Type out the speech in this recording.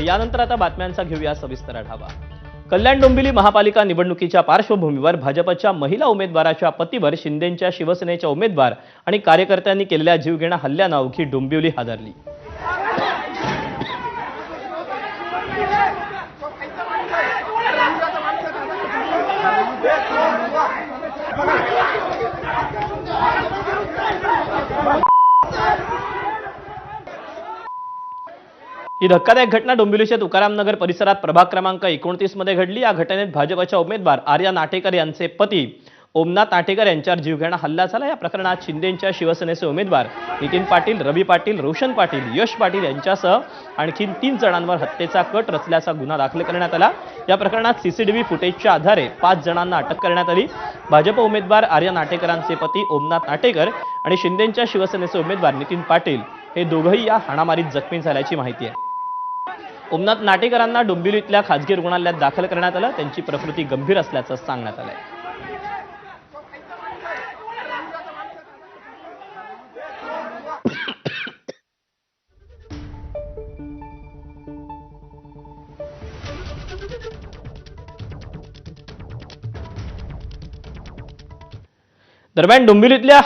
यानंतर आता बातम्यांचा घेऊया सविस्तर आढावा। कल्याण डोंबिवली महापालिका निवडणुकीच्या पार्श्वभूमीवर भाजपच्या महिला उमेदवाराच्या पतीवर शिंदेंच्या शिवसेनेच्या उमेदवार आणि कार्यकर्त्यांनी केलेल्या जीवघेण्या हल्ल्यानं अवघी डोंबिवली हादरली। ही धक्कादायक घटना डोंबिवलीच्या तुकारामनगर परिसरात प्रभाग क्रमांक 29 मध्ये घडली। या घटनेत भाजपच्या उमेदवार आर्या नाटेकर यांचे पती ओमनाथ नाटेकर यांच्यावर जीवघेणा हल्ला झाला। या प्रकरणात शिंदेंच्या शिवसेनेचे उमेदवार नितीन पाटील, रवी पाटील, रोशन पाटील, यश पाटील यांच्यासह आणखी 3 जणांवर हत्येचा कट रचल्याचा गुन्हा दाखल करण्यात आला। या प्रकरणात सीसीटीव्ही फुटेजच्या आधारे 5 जणांना अटक करण्यात आली। भाजप उमेदवार आर्या नाटेकरांचे पती ओमनाथ नाटेकर आणि शिंदेंच्या शिवसेनेचे उमेदवार नितीन पाटील हे दोघंही या हाणामारीत जखमी झाल्याची माहिती आहे। ओमनाथ नाटेकरांना डोंबिवलीतल्या खासगी रुग्णालयात दाखल करण्यात आलं। त्यांची प्रकृती गंभीर असल्याचं सांगण्यात आलंय। दरम्यान डोंबिवलीतल्या